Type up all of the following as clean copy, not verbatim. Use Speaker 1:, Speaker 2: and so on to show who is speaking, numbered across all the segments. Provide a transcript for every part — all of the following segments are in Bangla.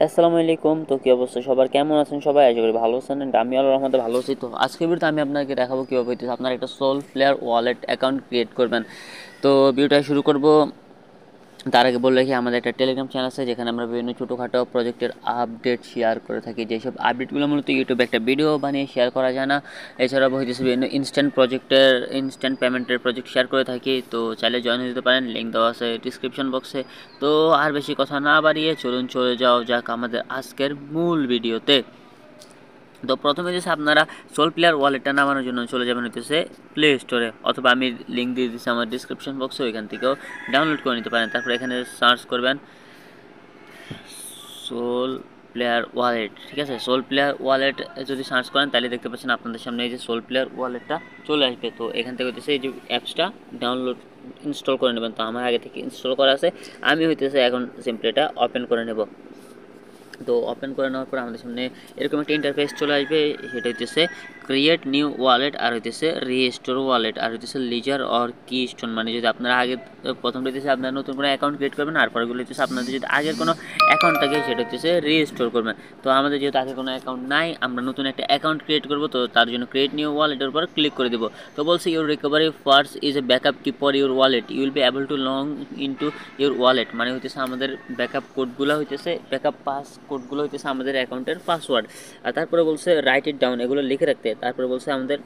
Speaker 1: আসসালামু আলাইকুম। তো কি অবস্থা সবার, কেমন আছেন সবাই? আশা করি ভালো আছেন। আমি আল্লাহর রহমতে ভালো আছি। তো আজকের ভিডিওতে আমি আপনাকে দেখাবো কীভাবে হইতেছে আপনার একটা Solflare wallet account create করবেন। তো ভিডিওটা শুরু করব তার আগে বলে রাখি, আমাদের একটা টেলিগ্রাম চ্যানেল আছে যেখানে আমরা বিভিন্ন ছোটোখাটো প্রজেক্টের আপডেট শেয়ার করে থাকি। যেসব আপডেটগুলো মূলত ইউটিউবে একটা ভিডিও বানিয়ে শেয়ার করা যায় না। এছাড়াও হইতেছে বিভিন্ন ইনস্ট্যান্ট পেমেন্টের প্রজেক্ট শেয়ার করে থাকি। তো চাইলে জয়েন হয়ে যেতে পারেন, লিঙ্ক দেওয়া আছে ডিসক্রিপশন বক্সে। তো আর বেশি কথা না বাড়িয়ে চলুন চলে যাও যাক আমাদের আজকের মূল ভিডিওতে। তো প্রথমে হচ্ছে আপনারা সোল প্লেয়ার ওয়ালেটটা নামানোর জন্য চলে যাবেন হইতেছে প্লে স্টোরে, অথবা আমি লিঙ্ক দিয়ে দিচ্ছি আমার ডিসক্রিপশন বক্সে, ওইখান থেকেও ডাউনলোড করে নিতে পারেন। তারপরে এখানে সার্চ করবেন সোল প্লেয়ার ওয়ালেট। ঠিক আছে, সোল প্লেয়ার ওয়ালেট যদি সার্চ করেন তাহলে দেখতে পাচ্ছেন আপনাদের সামনে এই যে সোল প্লেয়ার ওয়ালেটটা চলে আসবে। তো এখান থেকে হইতেছে এই যে অ্যাপসটা ডাউনলোড ইনস্টল করে নেবেন। তো আমার আগে থেকে ইনস্টল করা আছে, আমি হইতেছে এখন সিম্পলি এটা ওপেন করে নেব। তো ওপেন করে নেওয়ার পর আমাদের সামনে এরকম একটা ইন্টারফেস চলে আসবে। সেটা হইতেছে ক্রিয়েট নিউ ওয়ালেট, আর হইতেছে রিস্টোর ওয়ালেট, আর হইতেছে লিজার অর কি স্টোন। মানে যদি আপনারা আগে প্রথমটা হইতেছে আপনারা নতুন কোনো অ্যাকাউন্ট ক্রিয়েট করবেন, আর পরেগুলো হইতেছে আপনাদের যদি আগের কোনো অ্যাকাউন্ট থাকে সেটা হইতেছে রিস্টোর করবেন। তো আমাদের যেহেতু আগে কোনো অ্যাকাউন্ট নাই, আমরা নতুন একটা অ্যাকাউন্ট ক্রিয়েট করবো। তো তার জন্য ক্রিয়েট নিউ ওয়ালেটের উপর ক্লিক করে দেবো। তো বলছে your recovery first is a backup key for your wallet, you will be able to log into your wallet. মানে হইতেছে আমাদের ব্যাকআপ কোডগুলো হইতেছে ব্যাকআপ পাস কোডগুলো হইতেছে আমাদের অ্যাকাউন্টের পাসওয়ার্ড। আর তারপরে বলছে রাইট ইট ডাউন, এগুলো লিখে রাখতে। তারপরে বলছে আমাদের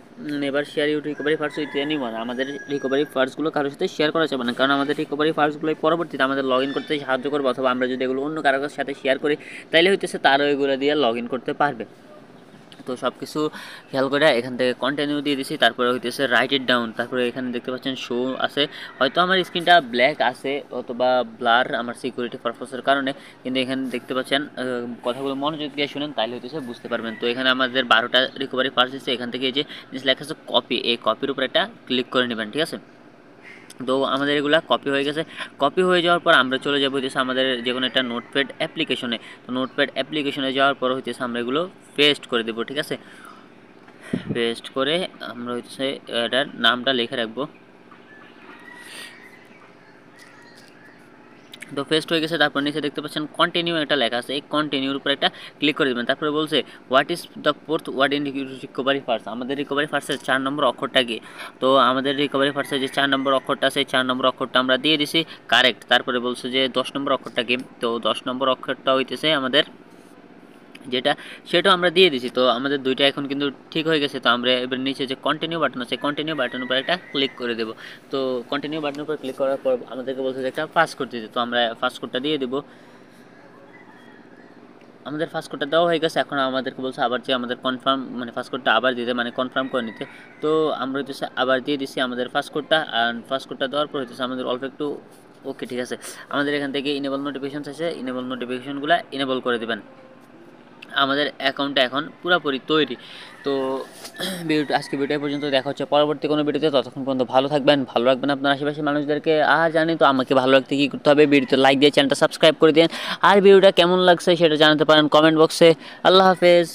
Speaker 1: never share your recovery first with anyone. আমাদের রিকভারি ফার্স্টগুলো কারোর সাথে শেয়ার করা যাবে না, কারণ আমাদের রিকভারি ফার্স্টগুলো পরবর্তীতে আমাদের লগ ইন করতে সাহায্য করবে, অথবা আমরা যদি এগুলো অন্য কারোর সাথে শেয়ার করি তাইলে হইতেছে তারও এগুলো দিয়ে লগ ইন করতে পারবে। তো সব কিছু খেয়াল করে এখান থেকে কন্টিনিউ দিয়ে দিছি। তারপরে হইতেছে রাইট ইট ডাউন। তারপরে এখানে দেখতে পাচ্ছেন শো আছে, হয়তো আমার স্ক্রিনটা ব্ল্যাক আছে অথবা ব্লার আমার সিকিউরিটি পারপাসের কারণে, কিন্তু এখানে দেখতে পাচ্ছেন কথাগুলো মনোযোগ দিয়ে শুনেন তাইলে হইতেছে বুঝতে পারবেন। তো এখানে আমাদের 12টা রিকভারি ফার্স্ট দিচ্ছে। এখান থেকে এই যে লেখা আছে কপি, এই কপির উপর একটা ক্লিক করে নেবেন। ঠিক আছে, তো আমাদের এগুলা কপি হয়ে গেছে। কপি হয়ে যাওয়ার পর আমরা চলে যাবো হইতেছে আমাদের যে কোনো একটা নোটপ্যাড অ্যাপ্লিকেশনে। তো নোটপ্যাড অ্যাপ্লিকেশনে যাওয়ার পর হইতেছে আমরা এগুলো পেস্ট করে দেবো। ঠিক আছে, পেস্ট করে আমরা হইতেছে এটার নামটা লিখে রাখবো। তো পেস্ট হয়ে গেছে। তারপর নিচে দেখতে পাচ্ছেন কন্টিনিউ একটা লেখা আছে, এই কন্টিনিউর উপর একটা ক্লিক করে দেবেন। তারপরে বলছে what is the fourth word in recovery first, আমাদের রিকভারি ফার্স্টের 4 নম্বর অক্ষরটা কি। তো আমাদের রিকভারি ফার্স্টের যে 4 নম্বর অক্ষরটা আছে, 4 নম্বর অক্ষরটা আমরা দিয়ে দিছি কারেক্ট। তারপরে বলছে যে 10 নম্বর অক্ষরটা কি। তো 10 নম্বর অক্ষরটা হইতেছে আমাদের যেটা, সেটাও আমরা দিয়ে দিছি। তো আমাদের দুইটা এখন কিন্তু ঠিক হয়ে গেছে। তো আমরা এবার নিচে যে কন্টিনিউ বাটন আছে, কন্টিনিউ বাটনের উপর একটা ক্লিক করে দেবো। তো কন্টিনিউ বাটনের উপর ক্লিক করার পর আমাদেরকে বলছে যে একটা পাসওয়ার্ড দিতে। তো আমরা পাসওয়ার্ডটা দিয়ে দেবো। আমাদের পাসওয়ার্ডটা দেওয়া হয়ে গেছে। এখন আমাদেরকে বলছে আবার যে আমাদের কনফার্ম, মানে পাসওয়ার্ডটা আবার দিতে, মানে কনফার্ম করে নিতে। তো আমরা হচ্ছে আবার দিয়ে দিছি আমাদের পাসওয়ার্ডটা। আর পাসওয়ার্ডটা দেওয়ার পর হচ্ছে আমাদের অল্প একটু ওকে, ঠিক আছে, আমাদের এখান থেকে ইনেবল নোটিফিকেশন আছে, ইনেবল নোটিফিকেশনগুলো ইনেবল করে দেবেন। আমাদের অ্যাকাউন্টটা এখন পুরোপুরি তৈরি। তো আজকে ভিডিও পর্যন্ত, দেখা হচ্ছে পরবর্তী কোনো ভিডিওতে। ততক্ষণ পর্যন্ত ভালো থাকবেন, ভালো রাখবেন আপনার আশেপাশের মানুষদেরকে। আর জানি তো আমাকে ভালো রাখতে কী করতে হবে, ভিডিওতে লাইক দিয়ে চ্যানেলটা সাবস্ক্রাইব করে দিন। আর ভিডিওটা কেমন লাগছে সেটা জানাতে পারেন কমেন্ট বক্সে। আল্লাহ হাফেজ।